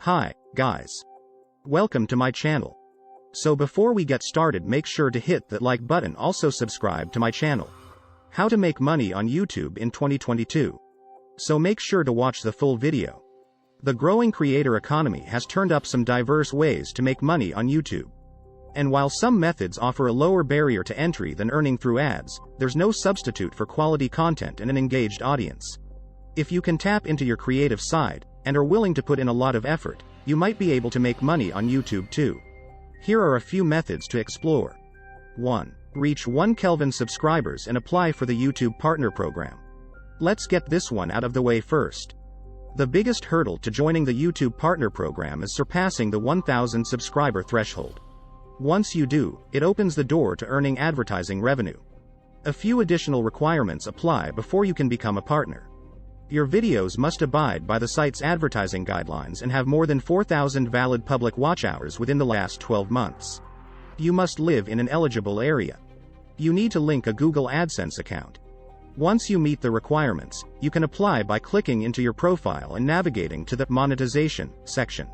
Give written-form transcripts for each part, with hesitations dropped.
Hi, guys. Welcome to my channel. So before we get started, make sure to hit that like button, also subscribe to my channel. How to make money on YouTube in 2022. So make sure to watch the full video. The growing creator economy has turned up some diverse ways to make money on YouTube. And while some methods offer a lower barrier to entry than earning through ads, there's no substitute for quality content and an engaged audience. If you can tap into your creative side, and are willing to put in a lot of effort, you might be able to make money on YouTube too. Here are a few methods to explore. 1. Reach 1 Kelvin subscribers and apply for the YouTube Partner Program. Let's get this one out of the way first. The biggest hurdle to joining the YouTube Partner Program is surpassing the 1,000 subscriber threshold. Once you do, it opens the door to earning advertising revenue. A few additional requirements apply before you can become a partner. Your videos must abide by the site's advertising guidelines and have more than 4,000 valid public watch hours within the last 12 months. You must live in an eligible area. You need to link a Google Adsense account. Once you meet the requirements, you can apply by clicking into your profile and navigating to the monetization section.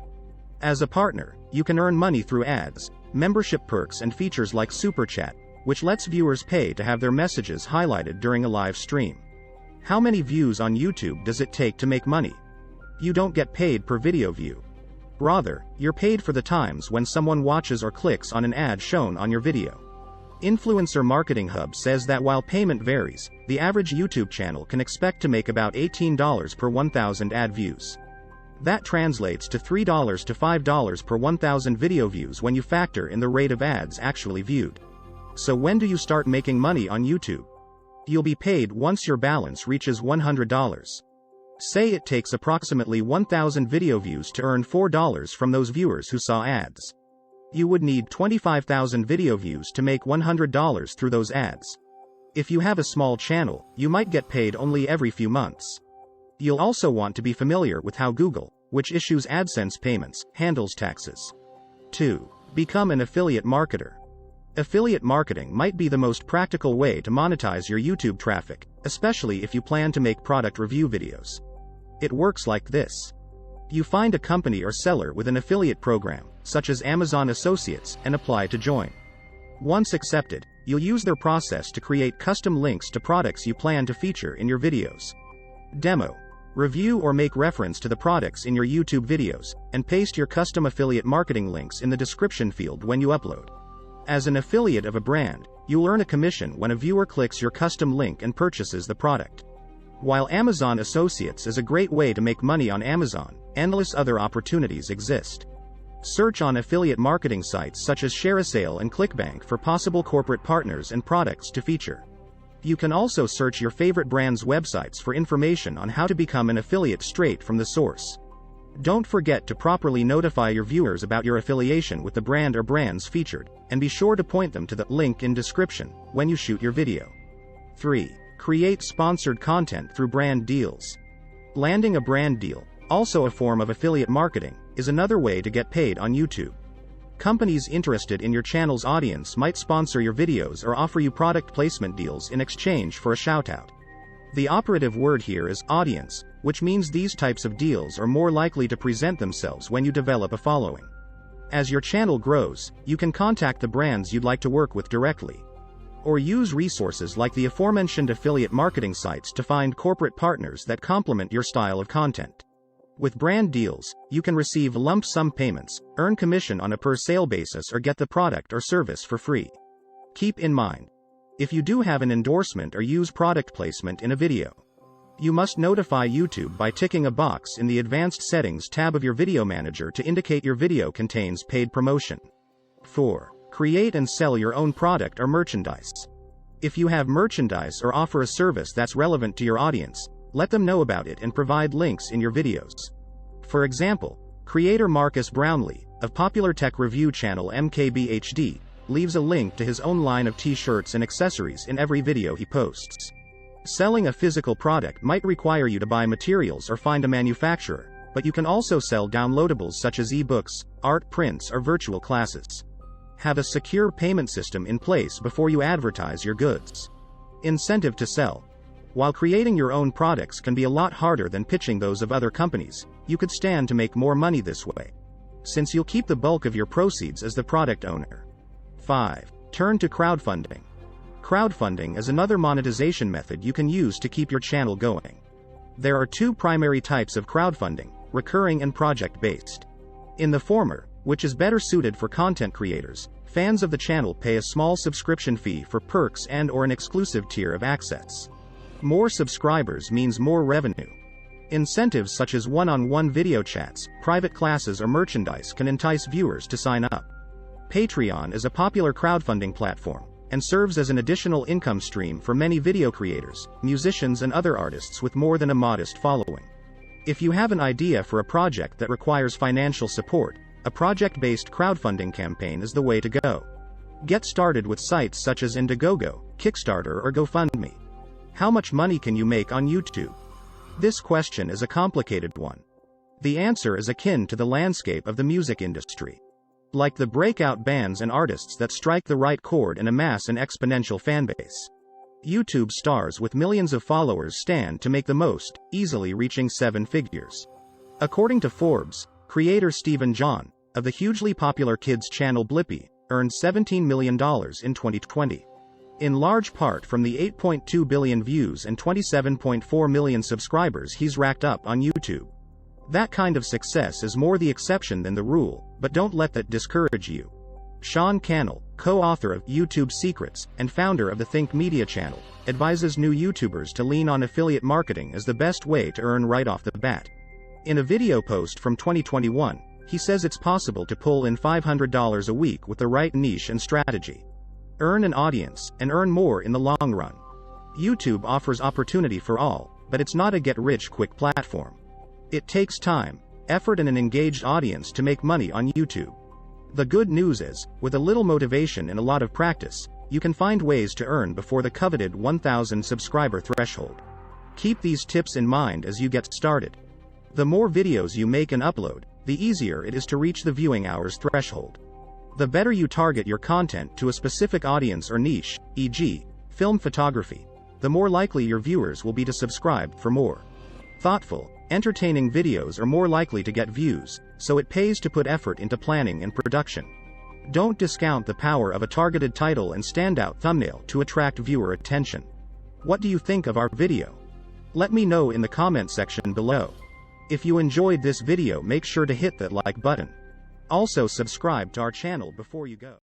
As a partner, you can earn money through ads, membership perks, and features like Super Chat, which lets viewers pay to have their messages highlighted during a live stream. How many views on YouTube does it take to make money? You don't get paid per video view. Rather, you're paid for the times when someone watches or clicks on an ad shown on your video. Influencer Marketing Hub says that while payment varies, the average YouTube channel can expect to make about $18 per 1,000 ad views. That translates to $3 to $5 per 1,000 video views when you factor in the rate of ads actually viewed. So when do you start making money on YouTube? You'll be paid once your balance reaches $100. Say it takes approximately 1,000 video views to earn $4 from those viewers who saw ads. You would need 25,000 video views to make $100 through those ads. If you have a small channel, you might get paid only every few months. You'll also want to be familiar with how Google, which issues Adsense payments, handles taxes. 2. Become an affiliate marketer. Affiliate marketing might be the most practical way to monetize your YouTube traffic, especially if you plan to make product review videos. It works like this. You find a company or seller with an affiliate program, such as Amazon Associates, and apply to join. Once accepted, you'll use their process to create custom links to products you plan to feature in your videos. Demo, review, or make reference to the products in your YouTube videos, and paste your custom affiliate marketing links in the description field when you upload. As an affiliate of a brand, you'll earn a commission when a viewer clicks your custom link and purchases the product. While Amazon Associates is a great way to make money on Amazon, endless other opportunities exist. Search on affiliate marketing sites such as ShareASale and ClickBank for possible corporate partners and products to feature. You can also search your favorite brands' websites for information on how to become an affiliate straight from the source. Don't forget to properly notify your viewers about your affiliation with the brand or brands featured, and be sure to point them to the link in description when you shoot your video. 3. Create sponsored content through brand deals. Landing a brand deal, also a form of affiliate marketing, is another way to get paid on YouTube. Companies interested in your channel's audience might sponsor your videos or offer you product placement deals in exchange for a shoutout. The operative word here is audience, which means these types of deals are more likely to present themselves when you develop a following. As your channel grows, you can contact the brands you'd like to work with directly. Or use resources like the aforementioned affiliate marketing sites to find corporate partners that complement your style of content. With brand deals, you can receive lump sum payments, earn commission on a per sale basis, or get the product or service for free. Keep in mind, if you do have an endorsement or use product placement in a video, you must notify YouTube by ticking a box in the Advanced Settings tab of your Video Manager to indicate your video contains paid promotion. 4. Create and sell your own product or merchandise. If you have merchandise or offer a service that's relevant to your audience, let them know about it and provide links in your videos. For example, creator Marcus Brownlee, of popular tech review channel MKBHD, leaves a link to his own line of t-shirts and accessories in every video he posts. Selling a physical product might require you to buy materials or find a manufacturer, but you can also sell downloadables such as ebooks, art prints, or virtual classes. Have a secure payment system in place before you advertise your goods. Incentive to sell. While creating your own products can be a lot harder than pitching those of other companies, You could stand to make more money this way, since you'll keep the bulk of your proceeds as the product owner. 5. Turn to crowdfunding. Crowdfunding is another monetization method you can use to keep your channel going. There are two primary types of crowdfunding: recurring and project-based. In the former, which is better suited for content creators, fans of the channel pay a small subscription fee for perks and/or an exclusive tier of access. More subscribers means more revenue. Incentives such as one-on-one video chats, private classes, or merchandise can entice viewers to sign up. Patreon is a popular crowdfunding platform, and serves as an additional income stream for many video creators, musicians, and other artists with more than a modest following. If you have an idea for a project that requires financial support, a project-based crowdfunding campaign is the way to go. Get started with sites such as Indiegogo, Kickstarter, or GoFundMe. How much money can you make on YouTube? This question is a complicated one. The answer is akin to the landscape of the music industry. Like the breakout bands and artists that strike the right chord and amass an exponential fanbase, YouTube stars with millions of followers stand to make the most, easily reaching 7 figures. According to Forbes, creator Stephen John, of the hugely popular kids channel Blippi, earned $17 million in 2020. In large part from the 8.2 billion views and 27.4 million subscribers he's racked up on YouTube. That kind of success is more the exception than the rule, but don't let that discourage you. Sean Cannell, co-author of YouTube Secrets and founder of the Think Media channel, advises new YouTubers to lean on affiliate marketing as the best way to earn right off the bat. In a video post from 2021, he says it's possible to pull in $500 a week with the right niche and strategy. Earn an audience, and earn more in the long run. YouTube offers opportunity for all, but it's not a get-rich-quick platform. It takes time, effort, and an engaged audience to make money on YouTube. The good news is, with a little motivation and a lot of practice, you can find ways to earn before the coveted 1,000 subscriber threshold. Keep these tips in mind as you get started. The more videos you make and upload, the easier it is to reach the viewing hours threshold. The better you target your content to a specific audience or niche, e.g., film photography, the more likely your viewers will be to subscribe for more. Thoughtful, entertaining videos are more likely to get views, so it pays to put effort into planning and production. Don't discount the power of a targeted title and standout thumbnail to attract viewer attention. What do you think of our video? Let me know in the comment section below. If you enjoyed this video, make sure to hit that like button. Also subscribe to our channel before you go.